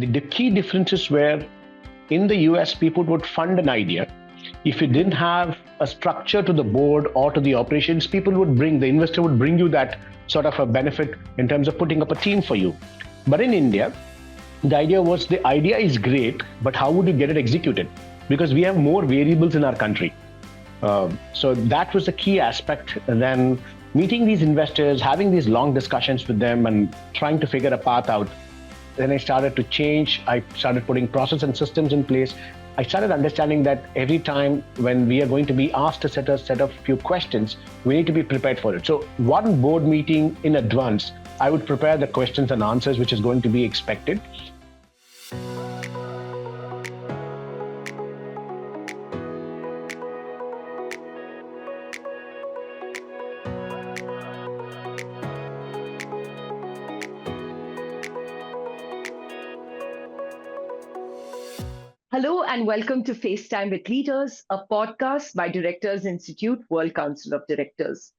the key differences were in the US, people would fund an idea. If you didn't have a structure to the board or to the operations, the investor would bring you that sort of a benefit in terms of putting up a team for you. But in India, the idea is great, but how would you get it executed? Because we have more variables in our country. So that was the key aspect. And then meeting these investors, having these long discussions with them and trying to figure a path out. Then I started to change. I started putting process and systems in place. I started understanding that every time when we are going to be asked to set a few questions, we need to be prepared for it. So one board meeting in advance, I would prepare the questions and answers which is going to be expected. Hello and welcome to FaceTime with Leaders, a podcast by Directors Institute World Council of Directors,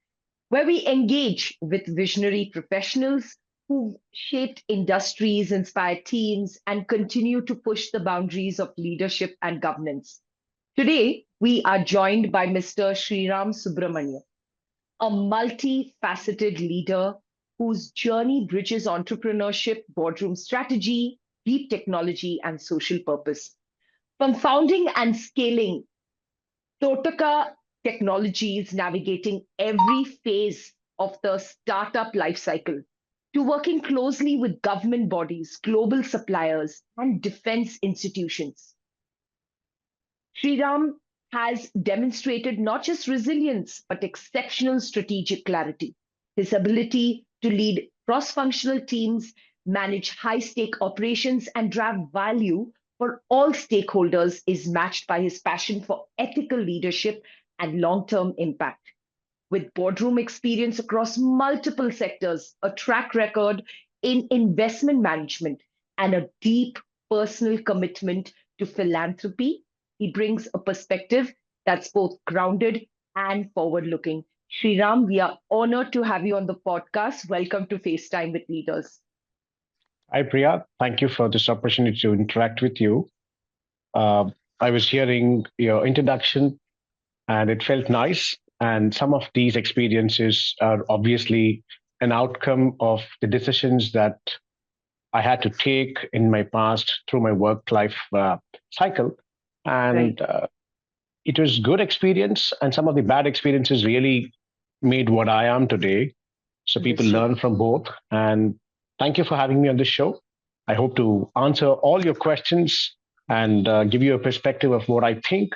where we engage with visionary professionals who shaped industries, inspired teams, and continue to push the boundaries of leadership and governance. Today, we are joined by Mr. Sriram Subramanian, a multifaceted leader whose journey bridges entrepreneurship, boardroom strategy, deep technology, and social purpose. From founding and scaling Thotaka Technologies, navigating every phase of the startup lifecycle, to working closely with government bodies, global suppliers, and defense institutions. Sriram has demonstrated not just resilience, but exceptional strategic clarity. His ability to lead cross-functional teams, manage high-stake operations, and drive value for all stakeholders is matched by his passion for ethical leadership and long-term impact. With boardroom experience across multiple sectors, a track record in investment management, and a deep personal commitment to philanthropy, he brings a perspective that's both grounded and forward-looking. Sriram, we are honored to have you on the podcast. Welcome to FaceTime with Leaders. Hi, Priya. Thank you for this opportunity to interact with you. I was hearing your introduction and it felt nice. And some of these experiences are obviously an outcome of the decisions that I had to take in my past through my work life cycle. And it was good experience. And some of the bad experiences really made what I am today. So people learn from both. And thank you for having me on this show. I hope to answer all your questions and give you a perspective of what I think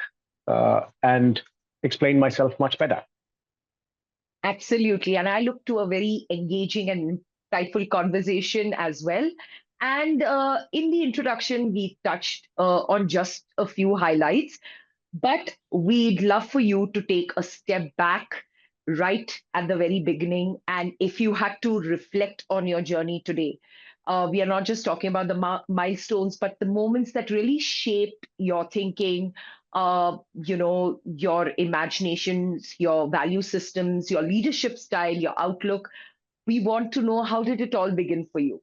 and explain myself much better. Absolutely. And I look to a very engaging and insightful conversation as well. And in the introduction, we touched on just a few highlights, but we'd love for you to take a step back right at the very beginning. And if you had to reflect on your journey today, we are not just talking about the milestones, but the moments that really shaped your thinking, your imaginations, your value systems, your leadership style, your outlook. We want to know, how did it all begin for you?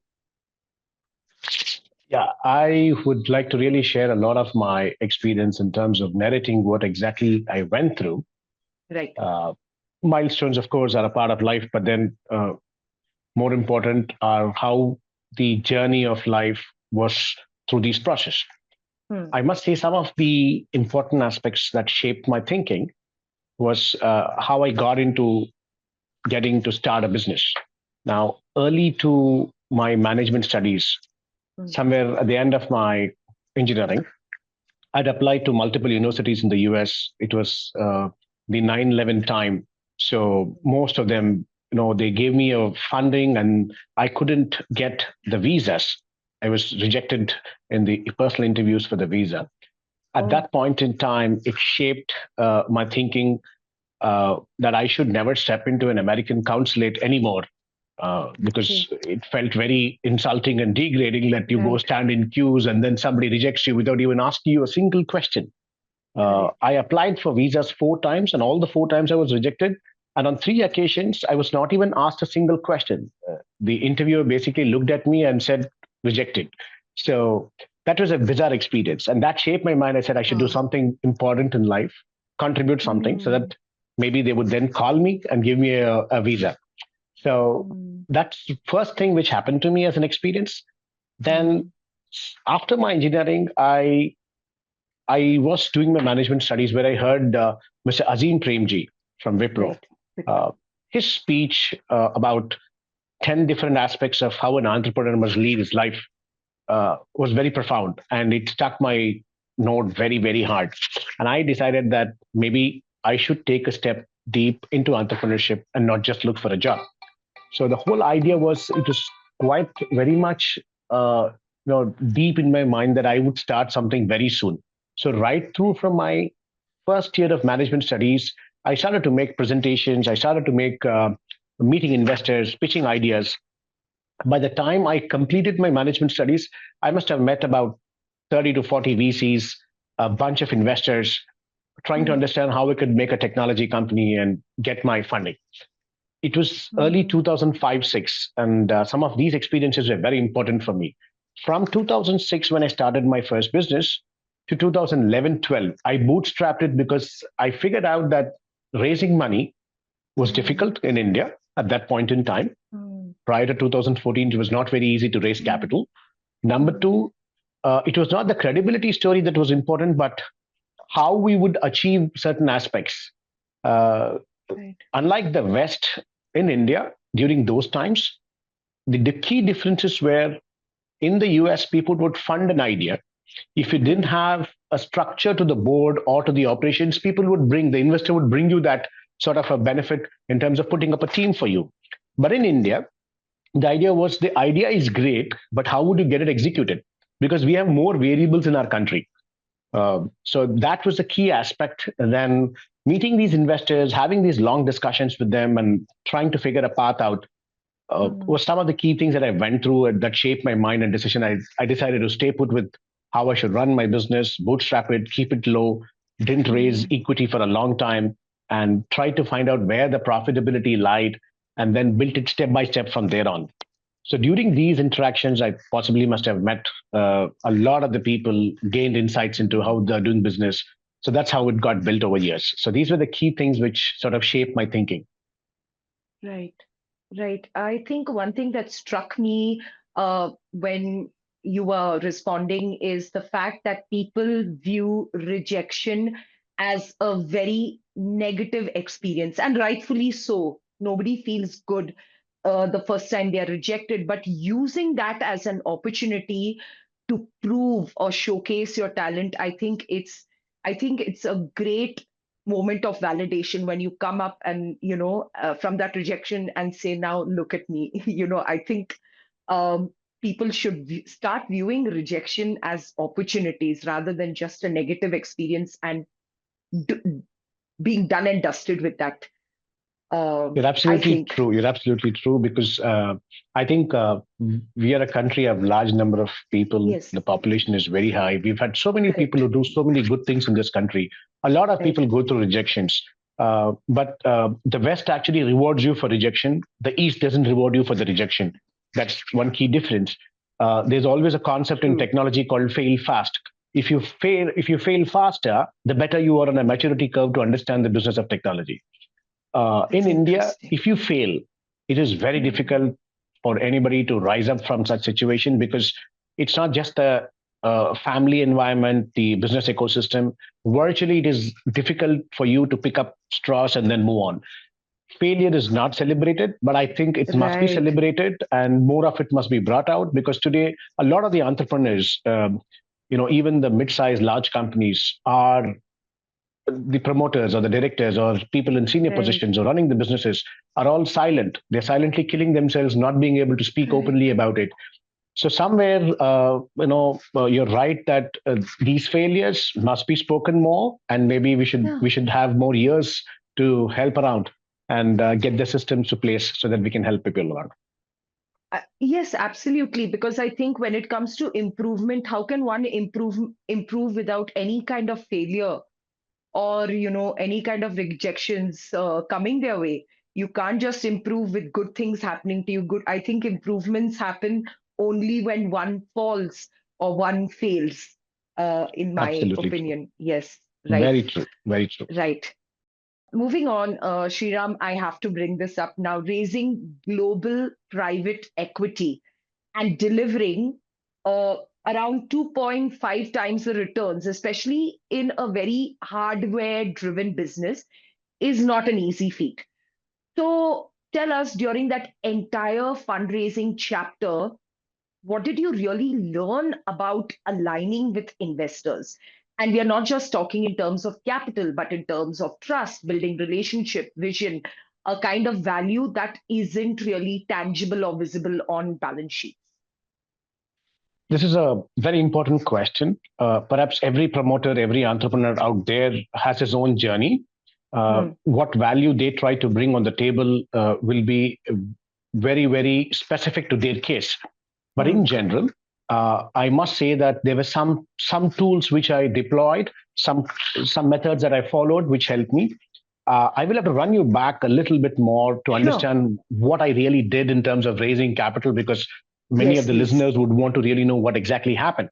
Yeah, I would like to really share a lot of my experience in terms of narrating what exactly I went through. Right. Milestones, of course, are a part of life, but then more important are how the journey of life was through these process. I must say some of the important aspects that shaped my thinking was how I got into getting to start a business. Now, early to my management studies, somewhere at the end of my engineering, I'd applied to multiple universities in the US. It was the 9/11 time. So most of them, they gave me a funding and I couldn't get the visas. I was rejected in the personal interviews for the visa. At that point in time, it shaped my thinking that I should never step into an American consulate anymore because it felt very insulting and degrading that you go stand in queues and then somebody rejects you without even asking you a single question. I applied for visas 4 times and all the 4 times I was rejected. And on 3 occasions, I was not even asked a single question. The interviewer basically looked at me and said, rejected. So that was a bizarre experience. And that shaped my mind. I said I should do something important in life, contribute something so that maybe they would then call me and give me a visa. So that's the first thing which happened to me as an experience. Then after my engineering, I was doing my management studies where I heard Mr. Azim Premji from Wipro. His speech about 10 different aspects of how an entrepreneur must lead his life was very profound, and it struck my note very, very hard. And I decided that maybe I should take a step deep into entrepreneurship and not just look for a job. So the whole idea was, it was quite very much deep in my mind that I would start something very soon. So right through from my first year of management studies, I started to make presentations. I started to make meeting investors, pitching ideas. By the time I completed my management studies, I must have met about 30 to 40 VCs, a bunch of investors, trying to understand how we could make a technology company and get my funding. It was early 2005-6, and some of these experiences were very important for me. From 2006, when I started my first business, to 2011-12, I bootstrapped it because I figured out that raising money was difficult in India at that point in time. Prior to 2014, it was not very easy to raise capital. Number two, it was not the credibility story that was important, but how we would achieve certain aspects. Unlike the West, in India, during those times, the key differences were, in the US, people would fund an idea. If you didn't have a structure to the board or to the operations, the investor would bring you that sort of a benefit in terms of putting up a team for you. But in India, the idea is great, but how would you get it executed? Because we have more variables in our country. So that was the key aspect. And then meeting these investors, having these long discussions with them, and trying to figure a path out was some of the key things that I went through that shaped my mind and decision. I decided to stay put with how I should run my business, bootstrap it, keep it low, didn't raise equity for a long time, and try to find out where the profitability lied, and then built it step by step from there on. So during these interactions, I possibly must have met a lot of the people, gained insights into how they're doing business. So that's how it got built over years. So these were the key things which sort of shaped my thinking. Right, right. I think one thing that struck me when you were responding is the fact that people view rejection as a very negative experience, and rightfully so. Nobody feels good the first time they are rejected, but using that as an opportunity to prove or showcase your talent, I think it's a great moment of validation when you come up and from that rejection and say, now look at me. I think people should start viewing rejection as opportunities rather than just a negative experience, and being done and dusted with that. You're absolutely true. You're absolutely true, because I think we are a country of large number of people. Yes. The population is very high. We've had so many people who do so many good things in this country. A lot of people go through rejections, but the West actually rewards you for rejection. The East doesn't reward you for the rejection. That's one key difference. There's always a concept in technology called fail fast. If you fail faster, the better you are on a maturity curve to understand the business of technology. In India, if you fail, it is very difficult for anybody to rise up from such situation, because it's not just the family environment, the business ecosystem. Virtually, it is difficult for you to pick up straws and then move on. Failure is not celebrated, but I think it must be celebrated, and more of it must be brought out, because today a lot of the entrepreneurs, even the mid-sized large companies, are the promoters or the directors or people in senior positions or running the businesses are all silent. They're silently killing themselves, not being able to speak openly about it. So somewhere, you're right that these failures must be spoken more, and maybe we should have more years to help around and get the systems to place so that we can help people around. Yes, absolutely. Because I think when it comes to improvement, how can one improve without any kind of failure? Or any kind of rejections coming their way? You can't just improve with good things happening to you. I think improvements happen only when one falls, or one fails, in my Absolutely true. opinion. Yes, right, Very true. Very true. right. Moving on, Sriram, I have to bring this up now. Raising global private equity and delivering uh, around 2.5 times the returns, especially in a very hardware driven business, is not an easy feat. So tell us, during that entire fundraising chapter, what did you really learn about aligning with investors? And we are not just talking in terms of capital, but in terms of trust, building relationship, vision, a kind of value that isn't really tangible or visible on balance sheets. This is a very important question. Perhaps every promoter, every entrepreneur out there has his own journey. What value they try to bring on the table will be very, very specific to their case. But in general, I must say that there were some tools which I deployed, some methods that I followed, which helped me. I will have to run you back a little bit more to understand what I really did in terms of raising capital, because many of the listeners would want to really know what exactly happened.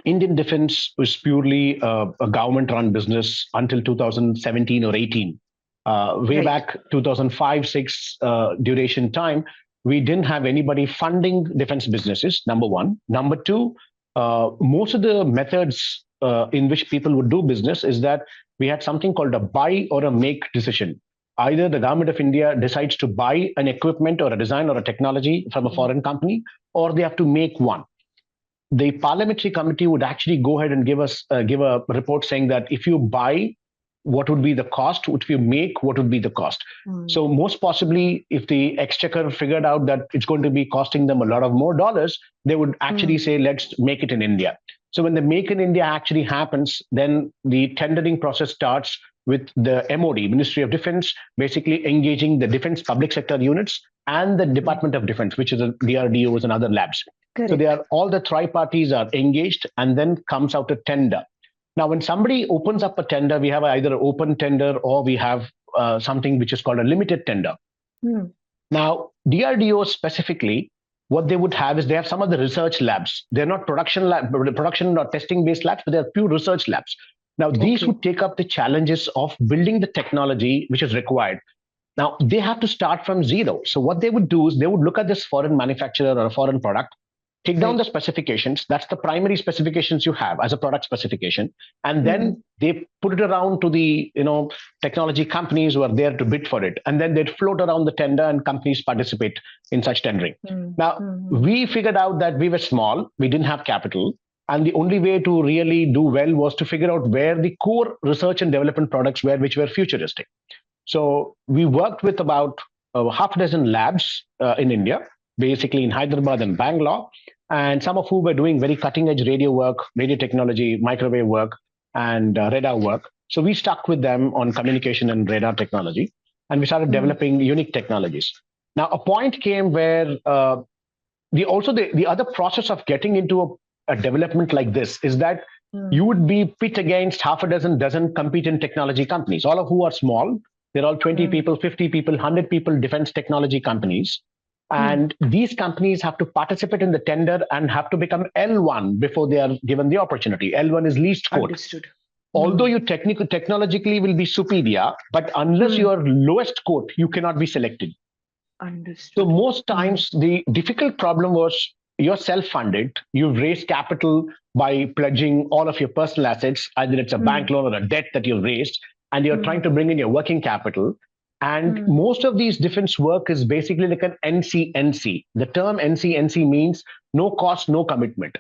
Indian defense was purely a government-run business until 2017 or 18. Way back 2005-6 duration time, we didn't have anybody funding defense businesses, number one. Number two, most of the methods in which people would do business is that we had something called a buy or a make decision. Either the government of India decides to buy an equipment or a design or a technology from a foreign company, or they have to make one. The parliamentary committee would actually go ahead and give a report saying that if you buy, what would be the cost? If you make, what would be the cost? So most possibly, if the exchequer figured out that it's going to be costing them a lot of more dollars, they would actually say, let's make it in India. So when the make in India actually happens, then the tendering process starts with the MOD, Ministry of Defense, basically engaging the defense public sector units and the Department of Defense, which is the DRDOs and other labs. Correct. So they are, all the tri-parties are engaged, and then comes out a tender. Now, when somebody opens up a tender, we have either an open tender or we have something which is called a limited tender. Now, DRDO specifically, what they would have is they have some of the research labs. They're not production or testing based labs, but they're pure research labs. Now, these would take up the challenges of building the technology which is required. Now, they have to start from zero. So what they would do is they would look at this foreign manufacturer or a foreign product, take down the specifications. That's the primary specifications you have as a product specification. And then they put it around to the technology companies who are there to bid for it. And then they'd float around the tender and companies participate in such tendering. Now, we figured out that we were small, we didn't have capital. And the only way to really do well was to figure out where the core research and development products were, which were futuristic. So we worked with about half a dozen labs in India, basically in Hyderabad and Bangalore, and some of who were doing very cutting edge radio work, radio technology, microwave work, and radar work. So we stuck with them on communication and radar technology, and we started developing unique technologies. Now, a point came where the other process of getting into a development like this is that you would be pit against half a dozen competent technology companies, all of who are small. They're all 20 people, 50 people, 100 people defense technology companies. And these companies have to participate in the tender and have to become L1 before they are given the opportunity. L1 is least quote. Understood. Although you technologically will be superior, but unless you are lowest quote, you cannot be selected. Understood. So most times the difficult problem was you're self-funded. You've raised capital by pledging all of your personal assets, either it's a bank loan or a debt that you've raised, and you're trying to bring in your working capital. And most of these defense work is basically like an NCNC. The term NCNC means no cost, no commitment.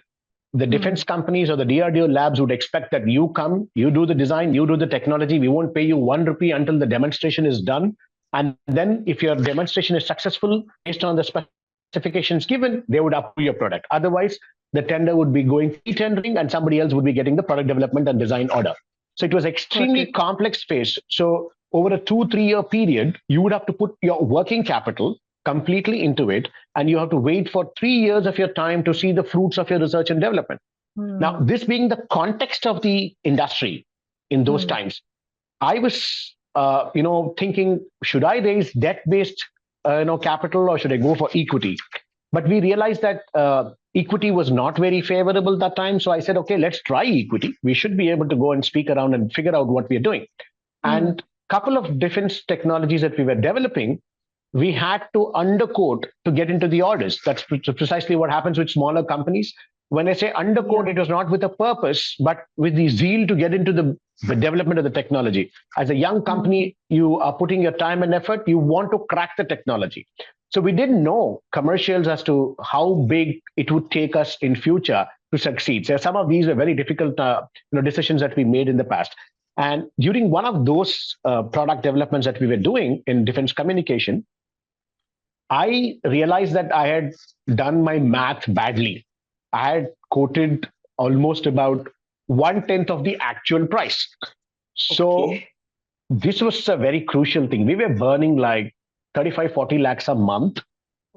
The defense companies or the DRDO labs would expect that you come, you do the design, you do the technology. We won't pay you 1 rupee until the demonstration is done. And then if your demonstration is successful, based on the specifications given, they would approve your product. Otherwise, the tender would be going e-tendering and somebody else would be getting the product development and design order. So it was extremely complex phase. So over a 2-3 year period, you would have to put your working capital completely into it, and you have to wait for 3 years of your time to see the fruits of your research and development. Now, this being the context of the industry in those times, I was, thinking, should I raise debt-based, capital, or should I go for equity? But we realized that equity was not very favorable that time. So I said, okay, let's try equity. We should be able to go and speak around and figure out what we are doing. And a couple of defense technologies that we were developing, we had to undercode to get into the orders. That's precisely what happens with smaller companies. When I say undercode, it was not with a purpose, but with the zeal to get into the development of the technology. As a young company, you are putting your time and effort, you want to crack the technology. So we didn't know commercials as to how big it would take us in future to succeed. So some of these were very difficult decisions that we made in the past. And during one of those product developments that we were doing in defense communication, I realized that I had done my math badly. I had quoted almost about 1/10 of the actual price. So this was a very crucial thing. We were burning like 35, 40 lakhs a month.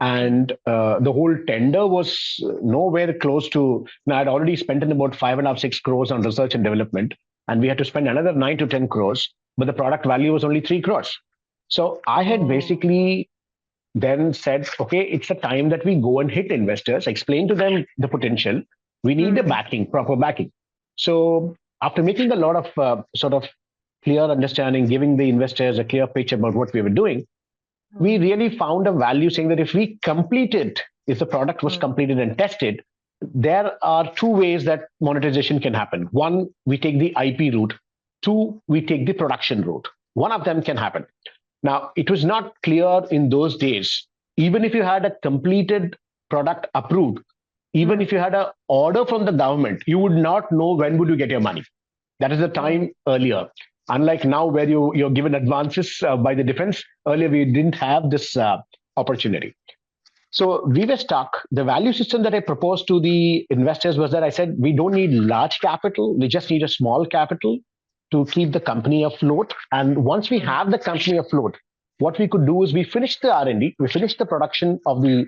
And the whole tender was nowhere close to, I'd already spent in about 5.5, 6 crores on research and development. And we had to spend another 9 to 10 crores, but the product value was only 3 crores. So I had basically then said, okay, it's a time that we go and hit investors, explain to them the potential. We need a backing, proper backing. So after making a lot of sort of clear understanding, giving the investors a clear pitch about what we were doing, we really found a value saying that if we completed, if the product was completed and tested, there are two ways that monetization can happen. One, we take the IP route. Two, we take the production route. One of them can happen. Now, it was not clear in those days, even if you had a completed product approved, even if you had an order from the government, you would not know when would you get your money. That is the time earlier. Unlike now where you're given advances by the defense, earlier we didn't have this opportunity. So we were stuck. The value system that I proposed to the investors was that I said, we don't need large capital. We just need a small capital to keep the company afloat. And once we have the company afloat, what we could do is we finish the R&D, we finish the production of the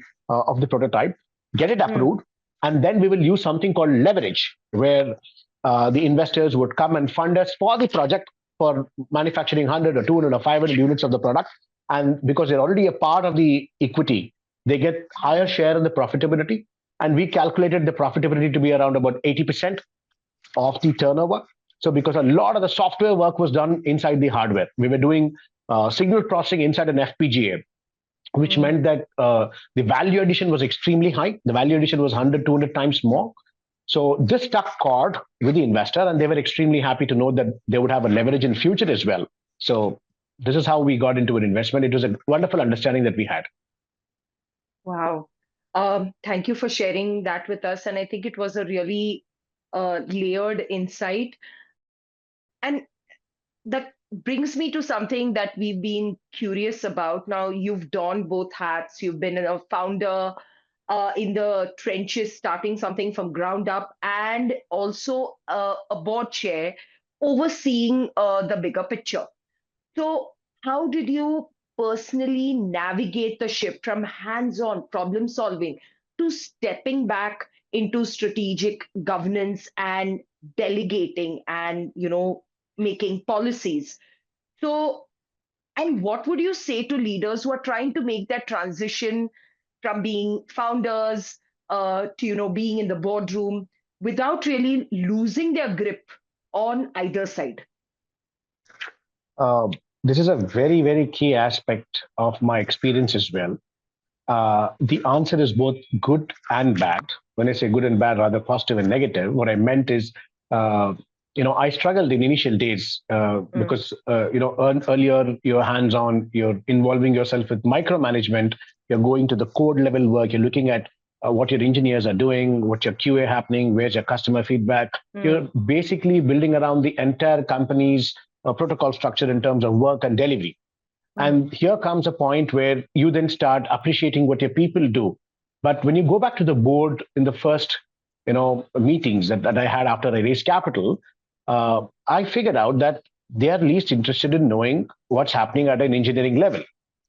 prototype, get it approved, and then we will use something called leverage, where the investors would come and fund us for the project for manufacturing 100 or 200 or 500 units of the product. And because they're already a part of the equity, they get higher share in the profitability. And we calculated the profitability to be around about 80% of the turnover. So because a lot of the software work was done inside the hardware, we were doing signal processing inside an FPGA, which meant that the value addition was extremely high. The value addition was 100, 200 times more. So this struck chord with the investor, and they were extremely happy to know that they would have a leverage in future as well. So this is how we got into an investment. It was a wonderful understanding that we had. Wow. Thank you for sharing that with us. And I think it was a really layered insight. And that brings me to something that we've been curious about. Now, you've donned both hats. You've been a founder in the trenches, starting something from ground up, and also a board chair overseeing the bigger picture. So how did you personally navigate the shift from hands-on problem solving to stepping back into strategic governance and delegating and, making policies? So, and what would you say to leaders who are trying to make that transition from being founders to, being in the boardroom without really losing their grip on either side? This is a very, very key aspect of my experience as well. The answer is both good and bad. When I say good and bad, rather positive and negative, what I meant is, I struggled in initial days because, earlier you're hands-on, you're involving yourself with micromanagement, you're going to the code level work, you're looking at what your engineers are doing, what your QA happening, where's your customer feedback. You're basically building around the entire company's protocol structure in terms of work and delivery. And here comes a point where you then start appreciating what your people do. But when you go back to the board in the first, meetings that I had after I raised capital, I figured out that they are least interested in knowing what's happening at an engineering level.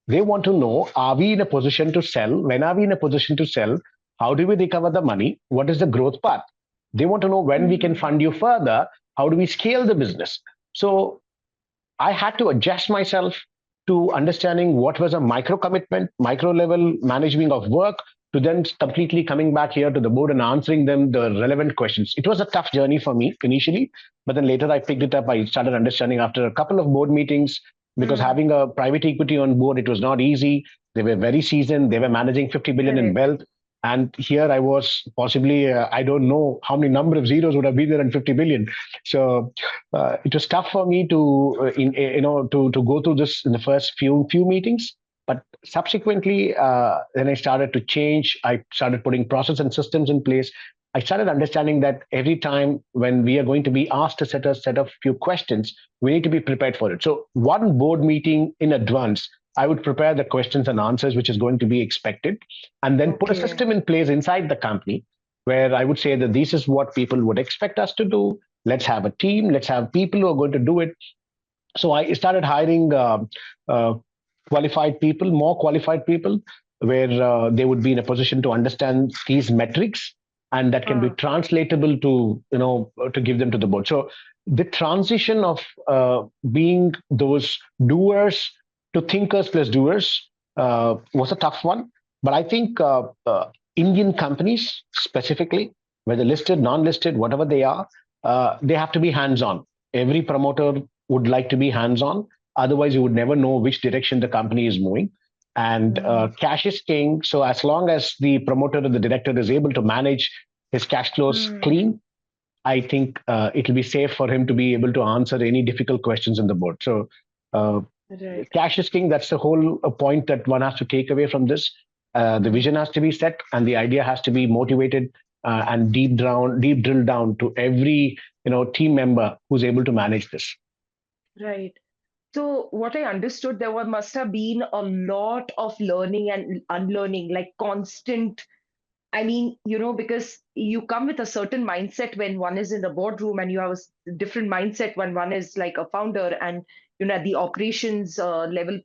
They want to know, are we in a position to sell? When are we in a position to sell? How do we recover the money? What is the growth path? They want to know when we can fund you further. How do we scale the business? So I had to adjust myself to understanding what was a micro commitment, micro level management of work, to then completely coming back here to the board and answering them the relevant questions. It was a tough journey for me initially, but then later I picked it up. I started understanding after a couple of board meetings, because having a private equity on board, it was not easy. They were very seasoned. They were managing 50 billion in wealth. And here I was possibly, I don't know how many number of zeros would have been there in 50 billion. So it was tough for me to, to go through this in the first few meetings. But subsequently, then I started to change. I started putting process and systems in place. I started understanding that every time when we are going to be asked to set a few questions, we need to be prepared for it. So one board meeting in advance, I would prepare the questions and answers which is going to be expected, and then put a system in place inside the company where I would say that this is what people would expect us to do. Let's have a team. Let's have people who are going to do it. So I started hiring qualified people, more qualified people, where they would be in a position to understand these metrics, and that can be translatable to to give them to the board. So the transition of being those doers to thinkers plus doers was a tough one. But I think Indian companies specifically, whether listed, non-listed, whatever they have to be hands-on. Every promoter would like to be hands-on. Otherwise, you would never know which direction the company is moving. And cash is king. So as long as the promoter or the director is able to manage his cash flows clean, I think it'll be safe for him to be able to answer any difficult questions in the board. So cash is king. That's the whole point that one has to take away from this. The vision has to be set, and the idea has to be motivated and deep drill down to every team member who's able to manage this. Right. So what I understood, must have been a lot of learning and unlearning, like constant. I mean, because you come with a certain mindset when one is in the boardroom, and you have a different mindset when one is like a founder and, at the operations level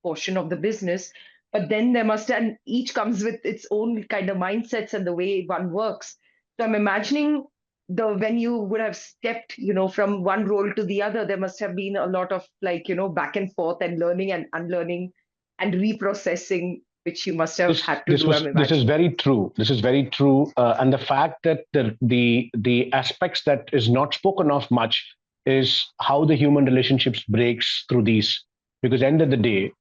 portion of the business. But then and each comes with its own kind of mindsets and the way one works. So I'm imagining when you would have stepped, from one role to the other, there must have been a lot of back and forth and learning and unlearning and reprocessing, which you must have had to do. This is very true. This is very true. And the fact that the aspects that is not spoken of much is how the human relationships breaks through these. Because end of the day,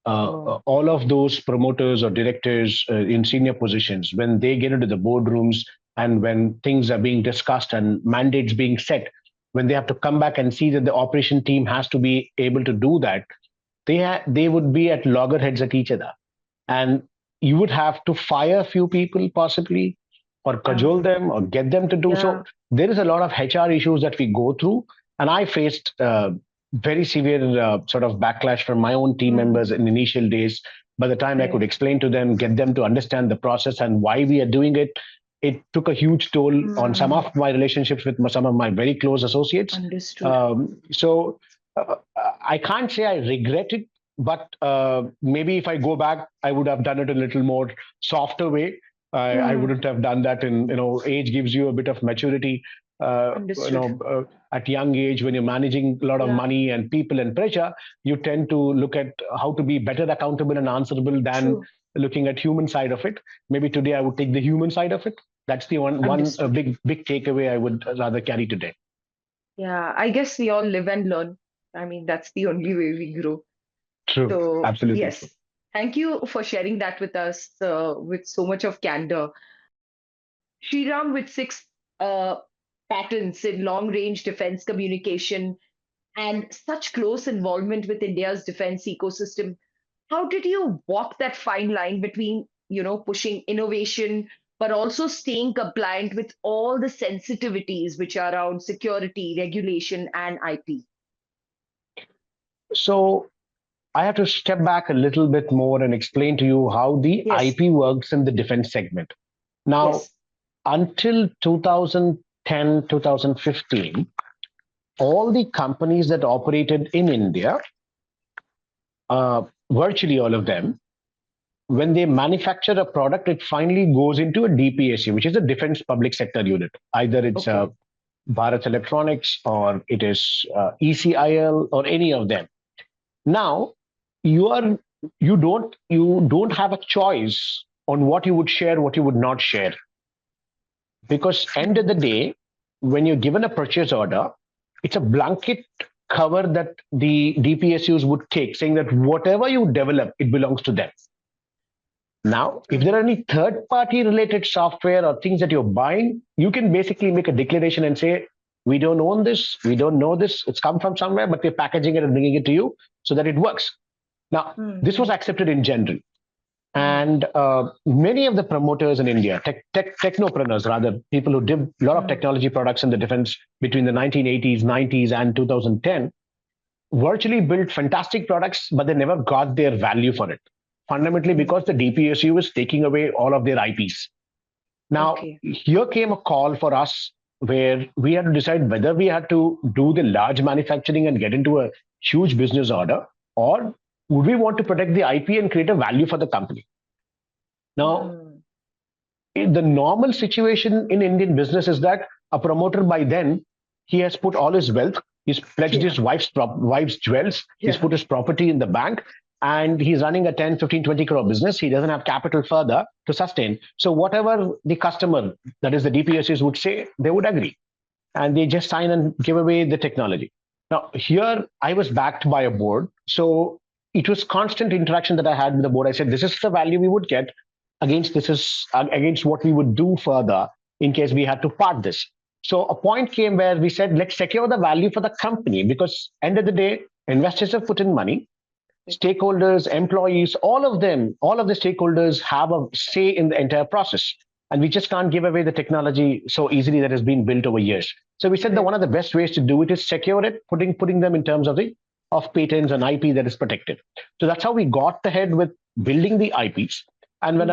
all of those promoters or directors in senior positions, when they get into the boardrooms and when things are being discussed and mandates being set, when they have to come back and see that the operation team has to be able to do that, they would be at loggerheads at each other. And you would have to fire a few people possibly, or cajole them, or get them to do so. There is a lot of HR issues that we go through. And I faced very severe sort of backlash from my own team members in initial days. By the time I could explain to them, get them to understand the process and why we are doing it, it took a huge toll on some of my relationships with some of my very close associates. Understood. So I can't say I regret it, but maybe if I go back, I would have done it a little more softer way. I wouldn't have done that. In age gives you a bit of maturity. At young age, when you're managing a lot of money and people and pressure, you tend to look at how to be better accountable and answerable than looking at human side of it. Maybe today I would take the human side of it. That's the one big takeaway I would rather carry today. Yeah, I guess we all live and learn. I mean, that's the only way we grow. True. So, absolutely. Yes. True. Thank you for sharing that with us with so much of candor. Sriram, with 6 patents in long-range defense communication and such close involvement with India's defense ecosystem, how did you walk that fine line between, pushing innovation, but also staying compliant with all the sensitivities which are around security, regulation, and IP? So I have to step back a little bit more and explain to you how the IP works in the defense segment. Now, until 2010, 2015, all the companies that operated in India, virtually all of them, when they manufacture a product, it finally goes into a DPSU, which is a Defense Public Sector Unit. Either it's Bharat Electronics, or it is ECIL, or any of them. Now, you don't have a choice on what you would share, what you would not share. Because end of the day, when you're given a purchase order, it's a blanket cover that the DPSUs would take, saying that whatever you develop, it belongs to them. Now, if there are any third-party related software or things that you're buying, you can basically make a declaration and say, we don't own this, we don't know this, it's come from somewhere, but we're packaging it and bringing it to you so that it works. Now, this was accepted in general. And many of the promoters in India, technopreneurs rather, people who did a lot of technology products in the defense between the 1980s, 90s, and 2010, virtually built fantastic products, but they never got their value for it. Fundamentally, because the DPSU was taking away all of their IPs. Now, here came a call for us where we had to decide whether we had to do the large manufacturing and get into a huge business order, or would we want to protect the IP and create a value for the company? Now, the normal situation in Indian business is that a promoter by then, he has put all his wealth, he's pledged his wife's jewels, he's put his property in the bank, and he's running a 10, 15, 20 crore business. He doesn't have capital further to sustain. So whatever the customer, that is the DPSs would say, they would agree. And they just sign and give away the technology. Now, here I was backed by a board. So it was constant interaction that I had with the board. I said, this is the value we would get against what we would do further in case we had to part this. So a point came where we said, let's secure the value for the company, because end of the day, investors have put in money. Stakeholders, employees, all of the stakeholders have a say in the entire process. And we just can't give away the technology so easily that has been built over years. So we said that one of the best ways to do it is secure it, putting them in terms of patents and IP that is protected. So that's how we got ahead with building the IPs. And when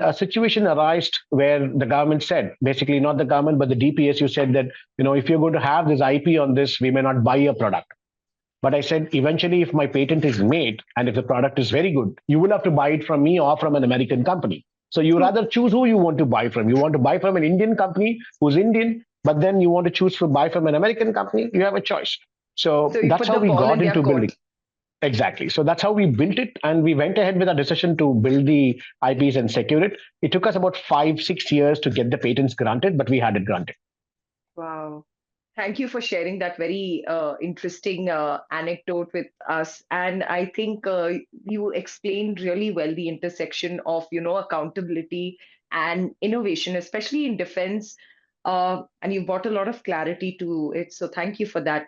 a situation arose where the government said, basically not the government, but the DPSU said that, if you're going to have this IP on this, we may not buy your product. But I said, eventually, if my patent is made and if the product is very good, you will have to buy it from me or from an American company. So you rather choose who you want to buy from. You want to buy from an Indian company who's Indian, but then you want to choose to buy from an American company, you have a choice. So that's how we got into building. Exactly. So that's how we built it. And we went ahead with our decision to build the IPs and secure it. It took us about 5-6 years to get the patents granted, but we had it granted. Wow. Thank you for sharing that very interesting anecdote with us. And I think you explained really well the intersection of, accountability and innovation, especially in defense. And you brought a lot of clarity to it. So thank you for that.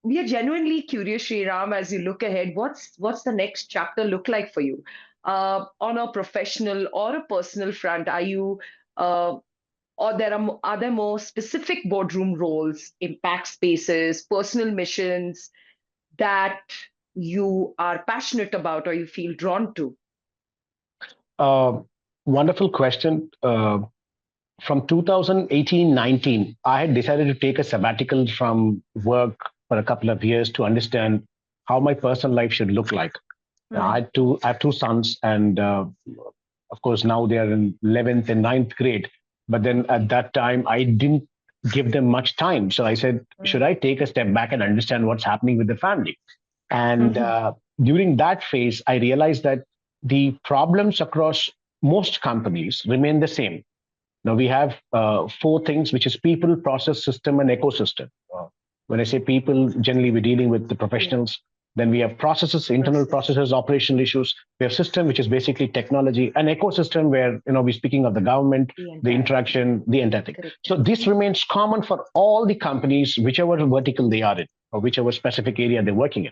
We are genuinely curious, Sriram, as you look ahead, what's the next chapter look like for you? On a professional or a personal front, are you or are there more specific boardroom roles, impact spaces, personal missions that you are passionate about or you feel drawn to? Wonderful question. From 2018-19, I had decided to take a sabbatical from work for a couple of years to understand how my personal life should look like. I have two sons, and of course now they are in 11th and 9th grade. But then at that time, I didn't give them much time. So I said, should I take a step back and understand what's happening with the family? And during that phase, I realized that the problems across most companies remain the same. Now we have 4 things, which is people, process, system, and ecosystem. When I say people, generally we're dealing with the professionals. Then we have processes, internal processes, operational issues. We have system, which is basically technology, an ecosystem where, we're speaking of the government, the interaction, the entire thing. So this remains common for all the companies, whichever vertical they are in, or whichever specific area they're working in.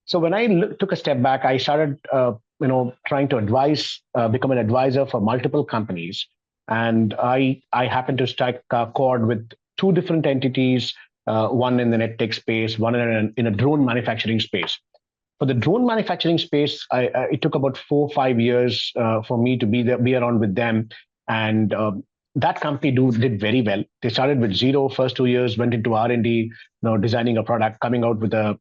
So when I took a step back, I started, trying to become an advisor for multiple companies. And I happened to strike a chord with 2 different entities, one in the NetTech space, one in a drone manufacturing space. For the drone manufacturing space, it took about 4-5 years for me to be around with them. And that company did very well. They started with zero, first 2 years, went into R&D, designing a product, coming out with a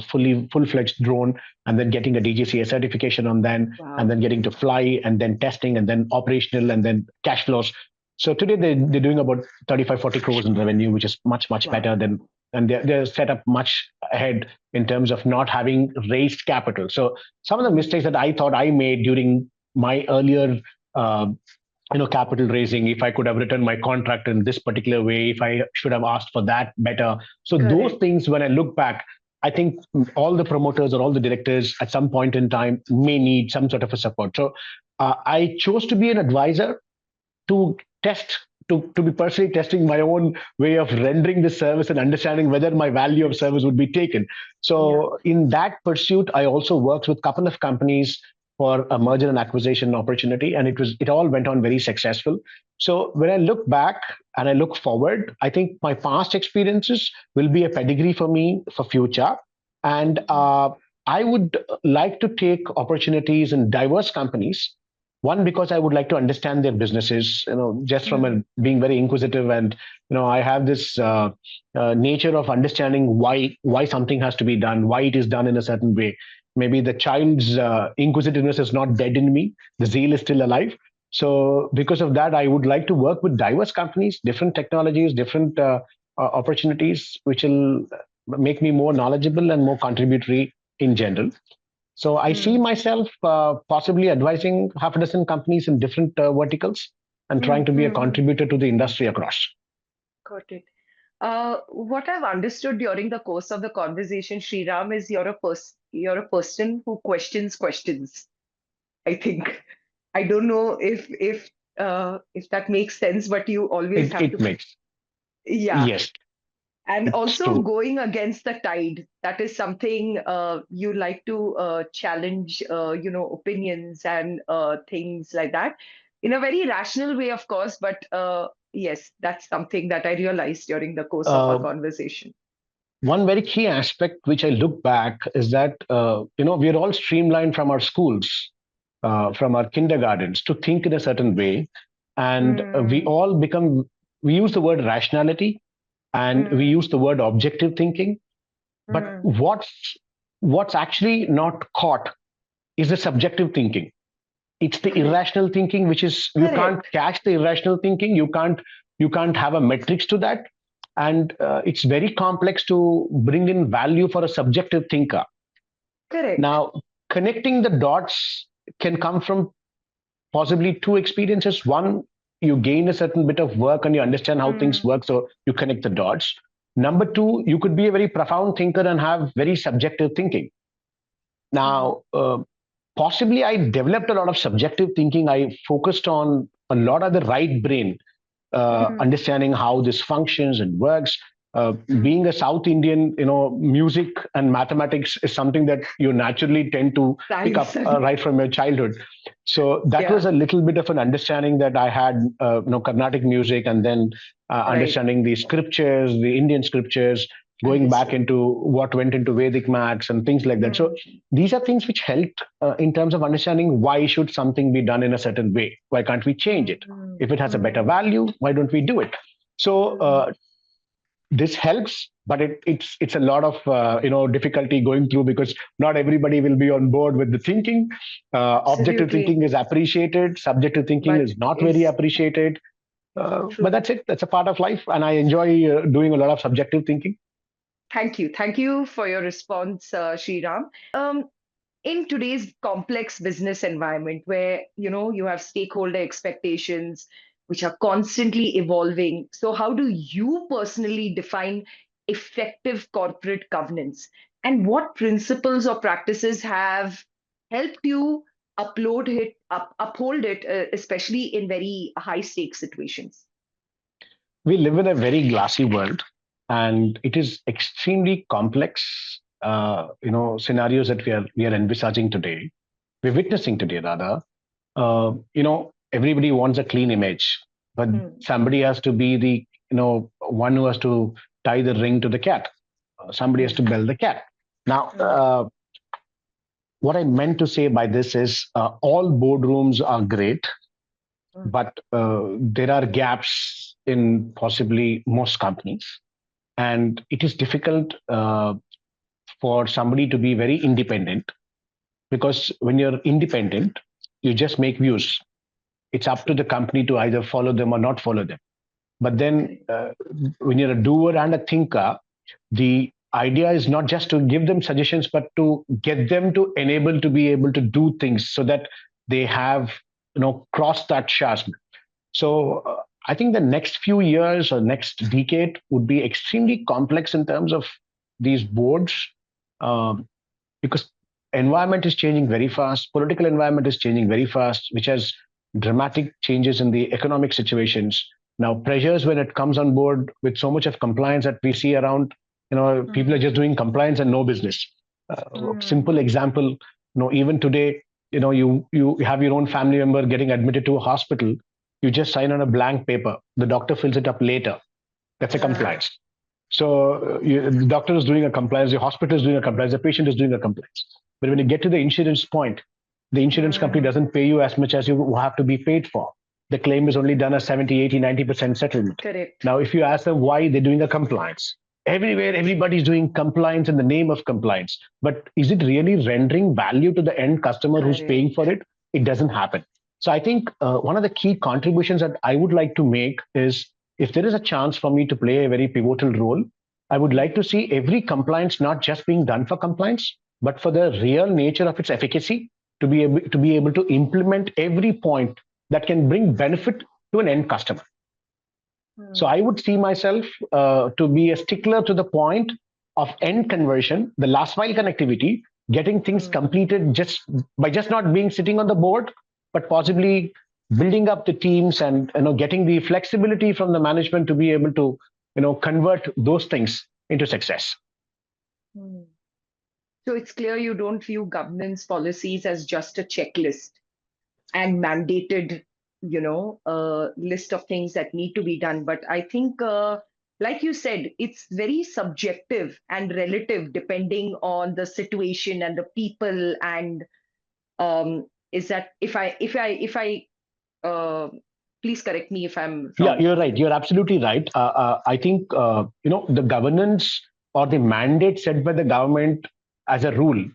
full-fledged drone, and then getting a DGCA certification on them, and then getting to fly, and then testing, and then operational, and then cash flows. So today they're doing about 35-40 crores in revenue, which is much better than, and they're set up much ahead in terms of not having raised capital. So some of the mistakes that I thought I made during my earlier capital raising, if I could have written my contract in this particular way, if I should have asked for that better. So those things, when I look back, I think all the promoters or all the directors at some point in time may need some sort of a support. So I chose to be an advisor to test, to be personally testing my own way of rendering the service and understanding whether my value of service would be taken. So in that pursuit, I also worked with a couple of companies for a merger and acquisition opportunity, and it all went on very successful. So when I look back and I look forward, I think my past experiences will be a pedigree for me for future. And I would like to take opportunities in diverse companies. One, because I would like to understand their businesses, just from being very inquisitive, and I have this nature of understanding why something has to be done, why it is done in a certain way. Maybe the child's inquisitiveness is not dead in me; the zeal is still alive. So, because of that, I would like to work with diverse companies, different technologies, different opportunities, which will make me more knowledgeable and more contributory in general. So I see myself possibly advising half a dozen companies in different verticals and trying to be a contributor to the industry across. Got it. What I've understood during the course of the conversation, Sriram, is you're a person who questions questions. I think. I don't know if that makes sense, but you always have to. It makes. Yeah. Yes. And It's also true. going against the tide. That is something you like to challenge, opinions and things like that in a very rational way, of course. But yes, that's something that I realized during the course of our conversation. One very key aspect which I look back is that we are all streamlined from our schools, from our kindergartens to think in a certain way, and we use the word rationality, and we use the word objective thinking. But what's actually not caught is the subjective thinking. It's the irrational thinking, which is you can't catch the irrational thinking. You can't have a metrics to that, and it's very complex to bring in value for a subjective thinker. Correct. Now, connecting the dots can come from possibly two experiences. One, you gain a certain bit of work and you understand how things work, so you connect the dots. Number two, you could be a very profound thinker and have very subjective thinking. Now, possibly I developed a lot of subjective thinking. I focused on a lot of the right brain, understanding how this functions and works. Being a South Indian, music and mathematics is something that you naturally tend to pick up right from your childhood. So that was a little bit of an understanding that I had, Carnatic music, and then understanding the scriptures, the Indian scriptures, going back into what went into Vedic maths and things like that. So these are things which helped in terms of understanding why should something be done in a certain way? Why can't we change it? If it has a better value, why don't we do it? So this helps, but it's a lot of difficulty going through, because not everybody will be on board with the thinking. Objective thinking is appreciated. Subjective thinking is not very appreciated. But that's it. That's a part of life, and I enjoy doing a lot of subjective thinking. Thank you. Thank you for your response, Sriram. In today's complex business environment where, you have stakeholder expectations, which are constantly evolving. So how do you personally define effective corporate governance? And what principles or practices have helped you uphold it, especially in very high stakes situations? We live in a very glassy world, and it is extremely complex, scenarios that we are envisaging today. We're witnessing today, rather. Everybody wants a clean image, but somebody has to be the one who has to tie the ring to the cat. Somebody has to bell the cat. Now, what I meant to say by this is all boardrooms are great, but there are gaps in possibly most companies, and it is difficult for somebody to be very independent, because when you're independent, you just make views. It's up to the company to either follow them or not follow them. But then when you're a doer and a thinker, the idea is not just to give them suggestions, but to get them to be able to do things so that they have cross that chasm. So I think the next few years or next decade would be extremely complex in terms of these boards, because environment is changing very fast, political environment is changing very fast, which has dramatic changes in the economic situations. Now, pressures when it comes on board with so much of compliance that we see around, people are just doing compliance and no business. Simple example, even today, you have your own family member getting admitted to a hospital. You just sign on a blank paper. The doctor fills it up later. That's a compliance. So the doctor is doing a compliance, the hospital is doing a compliance, the patient is doing a compliance. But when you get to the insurance point, the insurance company doesn't pay you as much as you have to be paid for. The claim is only done a 70, 80, 90% settlement. Correct. Now, if you ask them why they're doing a compliance, everywhere, everybody's doing compliance in the name of compliance. But is it really rendering value to the end customer who's paying for it? It doesn't happen. So I think one of the key contributions that I would like to make is, if there is a chance for me to play a very pivotal role, I would like to see every compliance not just being done for compliance, but for the real nature of its efficacy, to be able to implement every point that can bring benefit to an end customer. So I would see myself to be a stickler to the point of end conversion, the last mile connectivity, getting things completed just not being sitting on the board, but possibly building up the teams and getting the flexibility from the management to be able to convert those things into success. So it's clear you don't view governance policies as just a checklist and mandated list of things that need to be done. But I think, like you said, it's very subjective and relative depending on the situation and the people. And is that if I please correct me if I'm wrong. Yeah, you're right. You're absolutely right. I think the governance or the mandate set by the government as a rule,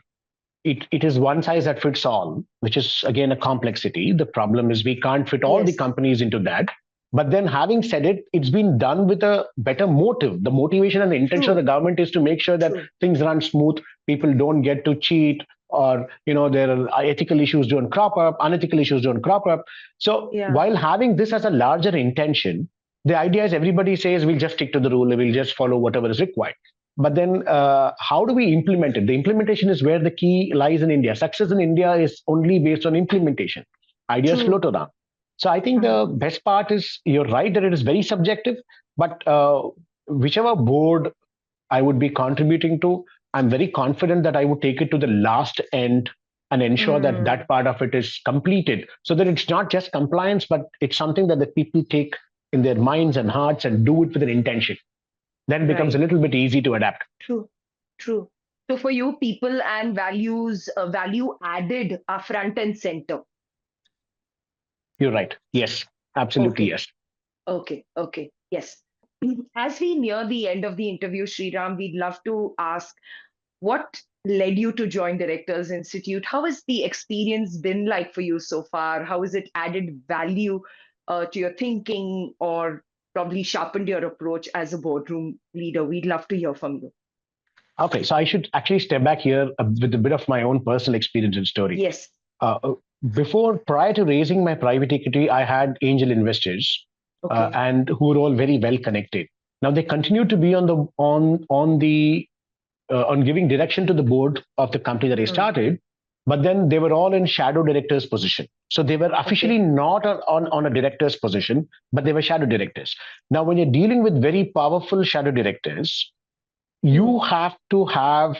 it is one size that fits all, which is again a complexity. The problem is we can't fit all the companies into that. But then having said it, it's been done with a better motive. The motivation and the intention of the government is to make sure that things run smooth, people don't get to cheat, or there are ethical issues don't crop up, unethical issues don't crop up. So while having this as a larger intention, the idea is everybody says we'll just stick to the rule, we'll just follow whatever is required. But then how do we implement it? The implementation is where the key lies in India. Success in India is only based on implementation. Ideas float around. So I think the best part is, you're right that it is very subjective, but whichever board I would be contributing to, I'm very confident that I would take it to the last end and ensure that that part of it is completed, so that it's not just compliance, but it's something that the people take in their minds and hearts and do it with an intention. Then it becomes a little bit easy to adapt. True. So for you, people and values, value added are front and center. You're right. Yes, absolutely. Yes. Okay. Yes. As we near the end of the interview, Sriram, we'd love to ask, what led you to join Directors Institute? How has the experience been like for you so far? How has it added value to your thinking, or probably sharpened your approach as a boardroom leader? We'd love to hear from you. Okay, so I should actually step back here with a bit of my own personal experience and story. Yes. Prior to raising my private equity, I had angel investors, and who were all very well connected. Now they continue to be on giving direction to the board of the company that I started, but then they were all in shadow directors position. So they were officially not on a director's position, but they were shadow directors. Now, when you're dealing with very powerful shadow directors, you have to have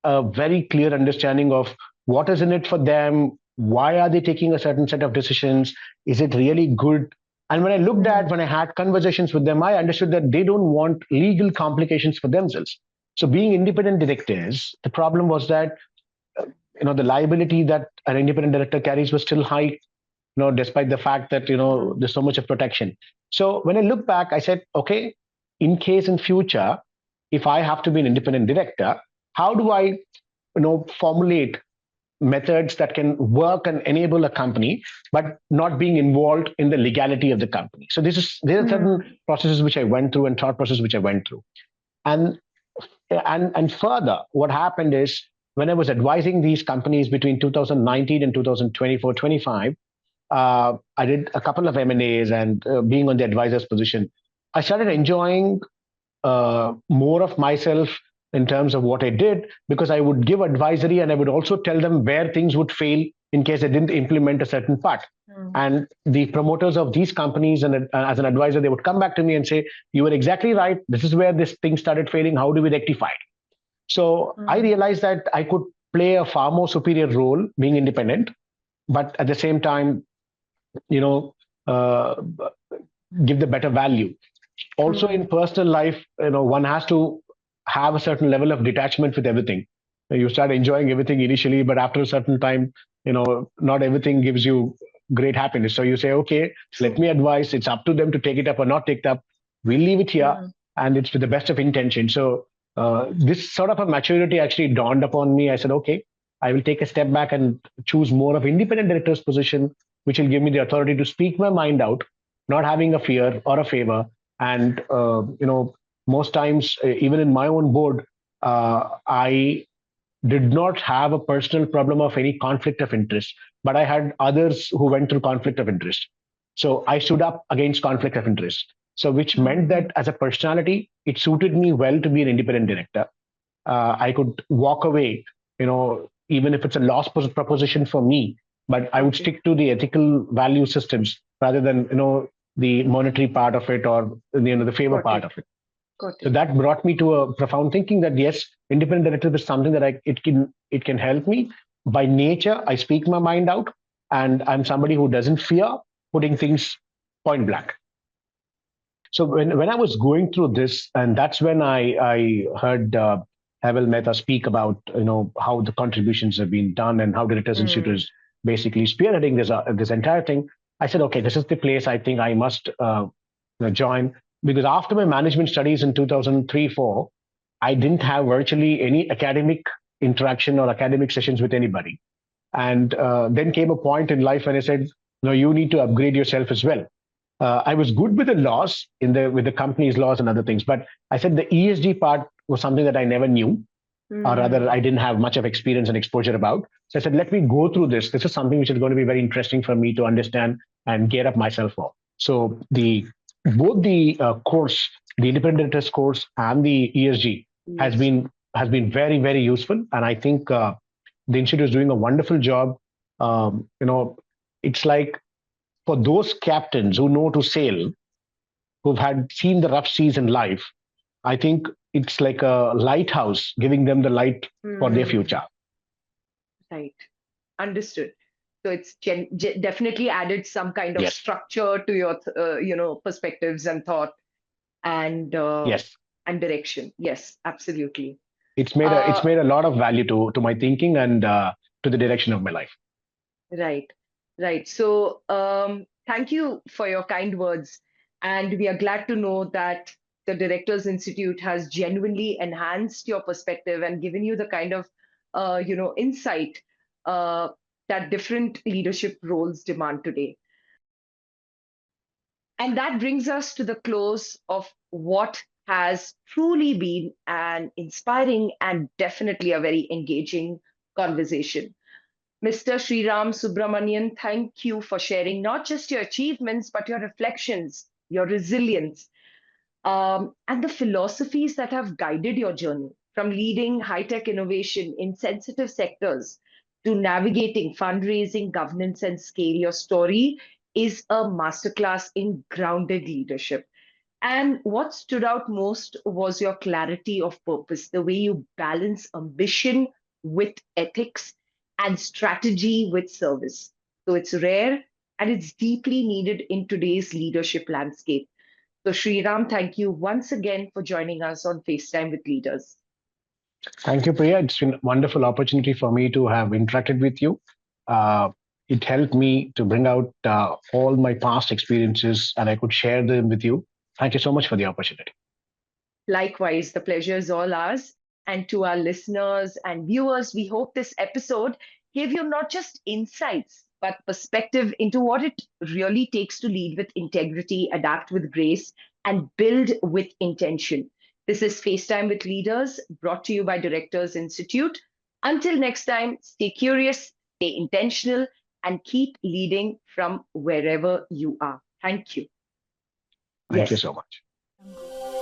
a very clear understanding of what is in it for them. Why are they taking a certain set of decisions? Is it really good? And when I had conversations with them, I understood that they don't want legal complications for themselves. So being independent directors, the problem was that the liability that an independent director carries was still high, despite the fact that there's so much of protection. So when I look back, I said, okay, in case in future, if I have to be an independent director, how do I formulate methods that can work and enable a company, but not being involved in the legality of the company? So there are certain processes which I went through and thought process which I went through. And further, what happened is, when I was advising these companies between 2019 and 2024-25, I did a couple of M&As and being on the advisor's position, I started enjoying more of myself in terms of what I did, because I would give advisory and I would also tell them where things would fail in case I didn't implement a certain part. And the promoters of these companies, and as an advisor, they would come back to me and say, you were exactly right. This is where this thing started failing. How do we rectify it? So I realized that I could play a far more superior role being independent, but at the same time, you know, uh, give the better value. Also in personal life, one has to have a certain level of detachment with everything. You start enjoying everything initially, but after a certain time, not everything gives you great happiness. So you say, okay, let me advise. It's up to them to take it up or not take it up. We'll leave it here, and it's with the best of intention. So this sort of a maturity actually dawned upon me. I said, okay, I will take a step back and choose more of independent director's position, which will give me the authority to speak my mind out, not having a fear or a favor. And most times, even in my own board, I did not have a personal problem of any conflict of interest, but I had others who went through conflict of interest. So I stood up against conflict of interest. So which meant that as a personality, it suited me well to be an independent director. I could walk away, even if it's a loss proposition for me, but I would stick to the ethical value systems rather than, the monetary part of it, or the favor part of it. So that brought me to a profound thinking that yes, independent directorship is something that it can help me. By nature, I speak my mind out, and I'm somebody who doesn't fear putting things point blank. So when I was going through this, and that's when I heard Havel Mehta speak about how the contributions have been done and how Directors Institute is basically spearheading this entire thing. I said, okay, this is the place I think I must join, because after my management studies in 2003-4, I didn't have virtually any academic interaction or academic sessions with anybody. And then came a point in life when I said, no, you need to upgrade yourself as well. I was good with the laws with the company's laws and other things, but I said the ESG part was something that I never knew, or rather I didn't have much of experience and exposure about. So I said, let me go through this. This is something which is going to be very interesting for me to understand and gear up myself for. So both the course, the independent directors course and the ESG has been very, very useful, and I think the institute is doing a wonderful job. It's like for those captains who know to sail, who've had seen the rough seas in life, I think it's like a lighthouse giving them the light for their future. Right. Understood. So it's definitely added some kind of structure to your perspectives and thought and and direction. Yes, absolutely. It's made a lot of value to my thinking and to the direction of my life. Right. Right. So thank you for your kind words. And we are glad to know that the Directors Institute has genuinely enhanced your perspective and given you the kind of insight that different leadership roles demand today. And that brings us to the close of what has truly been an inspiring and definitely a very engaging conversation. Mr. Sriram Subramanian, thank you for sharing not just your achievements, but your reflections, your resilience, and the philosophies that have guided your journey, from leading high-tech innovation in sensitive sectors to navigating fundraising, governance, and scale. Your story is a masterclass in grounded leadership. And what stood out most was your clarity of purpose, the way you balance ambition with ethics and strategy with service. So it's rare and it's deeply needed in today's leadership landscape. So Sriram, thank you once again for joining us on FaceTime with Leaders. Thank you, Priya. It's been a wonderful opportunity for me to have interacted with you. It helped me to bring out all my past experiences, and I could share them with you. Thank you so much for the opportunity. Likewise, the pleasure is all ours. And to our listeners and viewers, we hope this episode gave you not just insights, but perspective into what it really takes to lead with integrity, adapt with grace, and build with intention. This is FaceTime with Leaders, brought to you by Directors Institute. Until next time, stay curious, stay intentional, and keep leading from wherever you are. Thank you. Thank you so much.